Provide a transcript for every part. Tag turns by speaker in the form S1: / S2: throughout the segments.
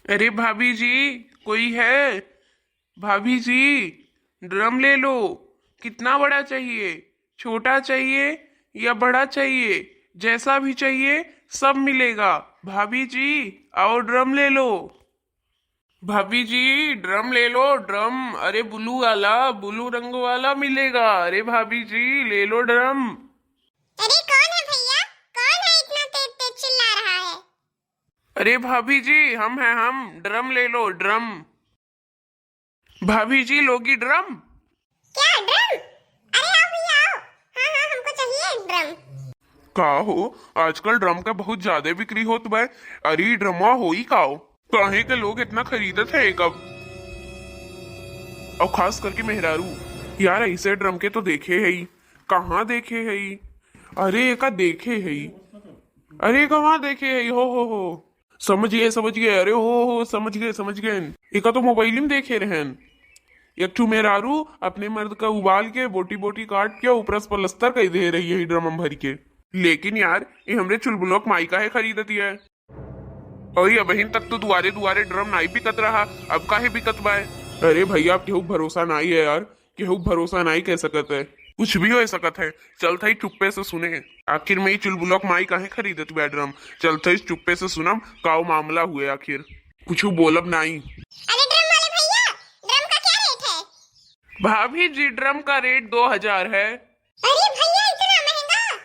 S1: अरे भाभी जी, कोई है? भाभी जी, ड्रम ले लो। कितना बड़ा चाहिए? छोटा चाहिए या बड़ा चाहिए? जैसा भी चाहिए सब मिलेगा। भाभी जी, आओ ड्रम ले लो। भाभी जी, ड्रम ले लो ड्रम। अरे ब्लू वाला, ब्लू रंग वाला मिलेगा। अरे भाभी जी, ले लो ड्रम।
S2: अरे कौन है भैया? कौन है इतना तेज तेज चिल्ला रहा है?
S1: अरे भाभी जी, हम हैं हम। ड्रम ले लो ड्रम। भाभी जी, लोगी ड्रम?
S2: क्या ड्रम? अरे आओ भैया आओ। हाँ हाँ हमको चाहिए एक ड्रम।
S1: का हो, आजकल ड्रम का बहुत ज्यादा बिक्री होत बा। अरे ड्रमवा होई काओ? काहे के लोग इतना खरीदत है कब? और खास करके मेहरारू। यार ऐसे ड्रम के तो देखे है ही। कहाँ देखे है ही? अरे एका देखे है ही। अरे कहाँ देखे है ही? हो समझ गए समझ गए। अरे हो समझ गए समझ गए। एका तो मोबाइल में देखे रहन। एक ठू मेहरारू अपने मर्द का उबाल के बोटी बोटी काट के ऊपर से पलस्तर कर दे रही है ड्रम में भर के। लेकिन यार ये हमरे चुलबुलोक माई का है खरीदती है। और ये बहन तक तो दुआरे दुआरे ड्रम नाई बिकत रहा। अब काहे बिकत बा है? अरे भैया, अब केहू भरोसा नहीं है यार। केहू भरोसा नहीं कह सकत है। कुछ भी हो सकत है। चलता ही चुप्पे से सुने। आखिर में ही चुलबुलोक माई काहे खरीदत बा ड्रम। चलता ही चुप्पे से सुनम काओ मामला हुए आखिर। कुछ बोलब नहीं।
S2: अरे ड्रम वाले भैया, ड्रम का क्या रेट है?
S1: भाभी जी, ड्रम का रेट 2000 है।
S2: अरे भैया इतना महंगा?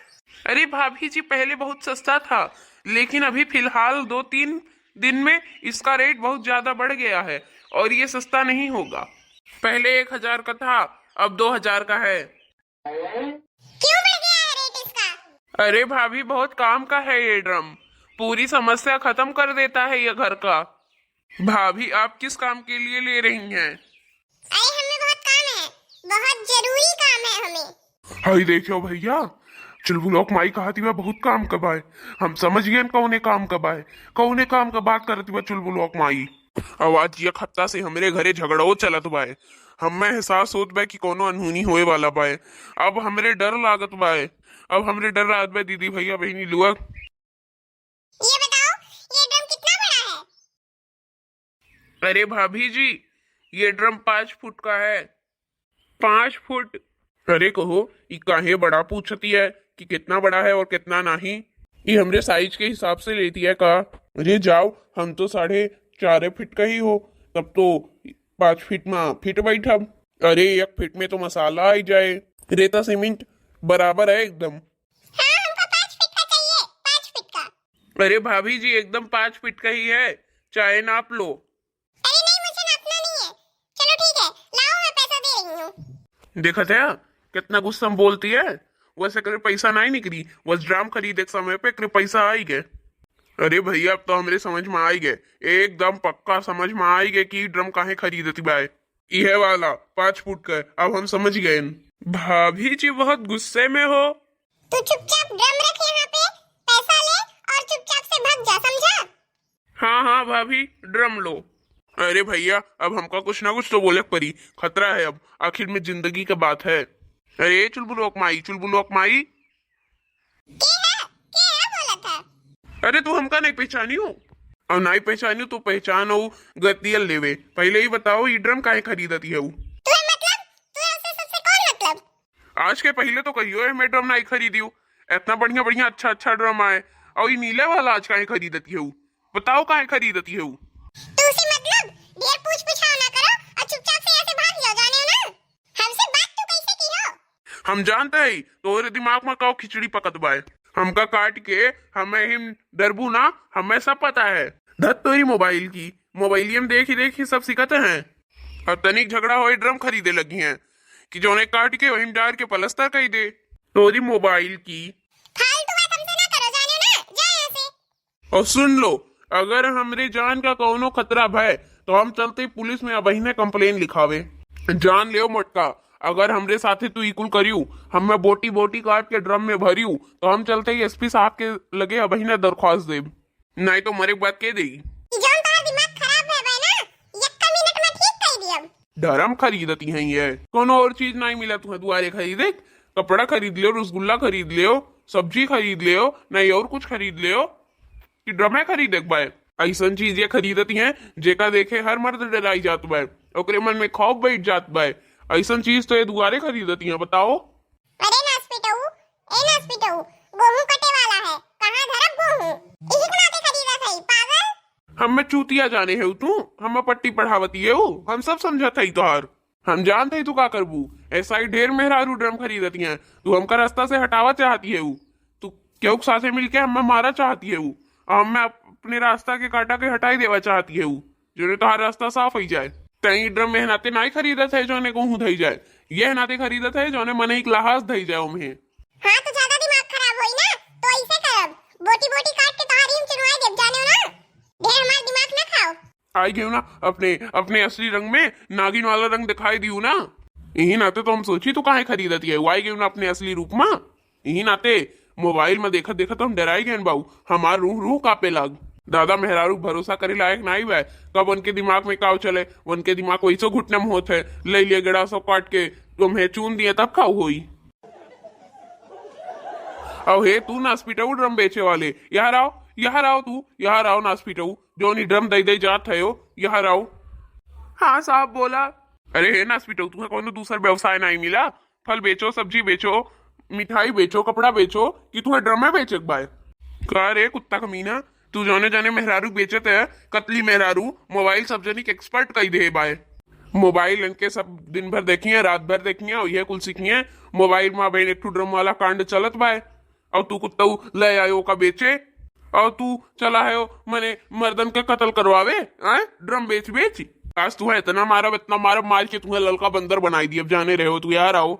S1: अरे भाभी जी, पहले बहुत सस्ता था, लेकिन अभी फिलहाल 2-3 दिन में इसका रेट बहुत ज्यादा बढ़ गया है। और ये सस्ता नहीं होगा। पहले 1000 का था, अब 2000 का है।
S2: क्यों बढ़ गया है रेट इसका?
S1: अरे भाभी, बहुत काम का है ये ड्रम। पूरी समस्या खत्म कर देता है ये घर का। भाभी, आप किस काम के लिए ले रही हैं?
S2: अरे हमें बहुत काम है, बहुत जरूरी काम है हमें।
S1: हाय देखो भैया, चुलबुलोक माई कहती बा बहुत काम कबाए। हम समझ गए कौने काम कबाए। कौने काम का बात करती बा चुलबुलोक माई। आवाज ये खत्ता से हमरे घरे झगड़ो चलत बाए। हमें एहसास होत बा कि कोनो अनहोनी होए वाला बाए। अब हमरे डर लागत बाए। अब हमरे डर लागत बा दीदी भैया बहनी लुआ।
S2: ये बताओ, ये ड्रम कितना बड़ा है?
S1: अरे भाभी जी, ये ड्रम 5 फुट का है। 5 फुट? अरे कहो, ये काहे बड़ा पूछती है कि कितना बड़ा है और कितना नहीं। ये हमरे साइज के हिसाब से लेती है का? अरे जाओ, हम तो 4.5 फीट का ही हो। तब तो 5 फीट में फिट बैठब। अरे 1 फीट में तो मसाला आई जाए। रेता सीमेंट बराबर है एकदम।
S2: हाँ हमको 5 फीट का चाहिए, 5 फीट का।
S1: अरे भाभी जी, एकदम 5 फीट का ही है। चाहे नाप लो।
S2: अरे नहीं मुझे नापना नहीं है। चलो ठीक है, लाओ मैं पैसा दे रही हूँ।
S1: देखा था कितना गुस्सा में बोलती है। वैसे करे पैसा नहीं निकली, बस ड्राम खरीदे के समय पे करे पैसा आई गए। अरे भैया, अब तो हमरे समझ में आई गए। एकदम पक्का समझ में आई गए कि ड्रम काहे खरीदती बाय। यह वाला 5 फुट का है, अब हम समझ गए। भाभी जी बहुत गुस्से में हो।
S2: तू चुपचाप ड्रम रख यहाँ पे, पैसा ले और चुपचाप से भाग जा, समझा?
S1: हाँ हाँ भाभी, ड्रम लो। अरे भैया, अब हमका कुछ ना कुछ तो बोले परी। खतरा है अब, आखिर में जिंदगी का बात है। अरे चुलबुलोक माई, चुलबुलोक माई।
S2: के है बोला था?
S1: अरे तू हमका नहीं पहचानी हो? और नहीं पहचानी हो तो पहचान हो गतियल लेवे। पहले ही बताओ ये ड्रम काहे खरीदती है वो?
S2: तुम्हें मतलब? तुम्हें उससे सबसे कौन मतलब?
S1: आज के पहले तो कहियो है मैं ड्रम नहीं खरीदी हूँ। इतना बढ़िया बढ़िया अच्छा अच्छा ड्रम आए, और ये नीले वाला आज काहे खरीदती है वो? बताओ काहे खरीदती है वो?
S2: तो उसे मतलब ढेर पूछ पूछाओ ना करो और चुपचाप से यहाँ से भाग जाओ, जाने हो ना? हमसे बात तो कैसे की हो?
S1: हम जानते हैं तोरे दिमाग में काओ खिचड़ी पकत बाए। हमका काट के हमें हिम डरबू ना, हमें सब पता है। धत तोरी मोबाइल की, मोबाइलियम देखी सब सिखते हैं। और तनिक झगड़ा हो ड्रम खरीदे लगी हैं कि जोने काट के वहीं डार के पलस्तर कर दे। तोरी मोबाइल की।
S2: फालतू बात हमसे ना करो, जाने हो ना? जाओ यहाँ से।
S1: और सुन लो, अगर हमरे जान का कोनो खतरा है तो हम चलते पुलिस में अबहिने कंप्लेन लिखावे। जान लियो मोटका, अगर हमरे साथे तू इकुल करियो, हमें बोटी बोटी काट के ड्रम में भरियो, तो हम चलते ही एसपी साहब के लगे अबहिने दरख्वास्त देब। नहीं तो मरे बात कह देगी।
S2: जौन तारा दिमाग खराब है भाई ना, यक्का मिनट में ठीक कर दिया।
S1: धर्म खरीदती हैं ये। कोनो और चीज नहीं मिला तुम्हें दुआरे खरीदे? कपड़ा खरीद लियो, रसगुल्ला खरीद लियो, सब्जी खरीद लियो, नहीं और कुछ खरीद लियो कि ड्रमे खरीदे बाय? ऐसन चीज ये खरीदती हैं जेका देखे हर मर्द डराई जात बा, ओकरे मन में खौफ बैठ जात बा। ऐसन चीज तो ये दुआरे खरीदती हैं, बताओ।
S2: अरे नास पिटाऊ, ए नास पिटाऊ, गेहूं कटे वाला है, कहां धरब गेहूं? इही के नाते खरीदा थई पागल।
S1: हम में चूतिया जाने है तू, हम पट्टी पढ़ावती है हम सब समझत है तोहार। हम जानते ही तू का करबू, ऐसा ही ढेर मेहरारू ड्रम खरीदती हैं। तू हमका रास्ता से हटावा चाहती है, तू क्यों साथे मिलके हमें मारा चाहती है, हमें अपने रास्ता के काटा के हटाई देवा चाहती है, जो तोहार रास्ता साफ हो जाए। तई ड्रम में नाते नहीं खरीदत है जोने को धई जाए, यह नाते खरीदत है जोने मन ही लाहास धई जाए उन्हें।
S2: हाँ तो ज्यादा दिमाग खराब होई ना तो ऐसे करब, बोटी बोटी काट के तोहारी हम चुनवाई देब, जाने ना, ढेर हमार दिमाग ना खाओ।
S1: आई गई ना अपने अपने असली रंग में, नागिन वाला रंग दिखाई दियो ना, यही नाते तो हम सोची तू काहे खरीदती है। आई गई ना अपने असली रूप में, यही नाते मोबाइल में देखत देखत तो हम डराई गए बाबू, हमार रूह रूह कापे लाग। दादा मेहरारू भरोसा करे लायक नहीं बा, कब उनके दिमाग में काव चले, उनके दिमाग वैसे घुटने में होते है, ले लिए गड़ा सब काट के तुम्हें चून दिए तब खाओ होई। अब हे तू नास पिटाऊ ड्रम बेचे वाले, यहाँ आओ, यहाँ आओ, तू यहाँ आओ नास पिटाऊ, जो नहीं ड्रम दई दई जात है हो, यहाँ आओ। हाँ साहब बोला। अरे हे नास पिटाऊ, तुम्हें कौन दूसरा व्यवसाय नहीं मिला? फल बेचो, सब्जी बेचो, मिठाई बेचो, कपड़ा बेचो, कि तुम्हें ड्रम में बेचे बाय? कह रे कुत्ता कमीना, तू जाने जाने मेहरारू बेचत है, कतली मेहरारू, मोबाइल सब जनी के एक्सपर्ट कही दे बाय। मोबाइल इनके सब दिन भर देखिए, रात भर देखिए, और ये कुल सीखिए मोबाइल में बहन एक ड्रम वाला कांड चलत बाय, और तू कुत्ता ले आयो का बेचे, और तू चला है मने मर्दन के कत्ल करवावे ड्रम बेच बेच। आज तू है इतना मारब मार के तुम्हें ललका बंदर बनाई दी, अब जाने रहे हो तू, यार आओ।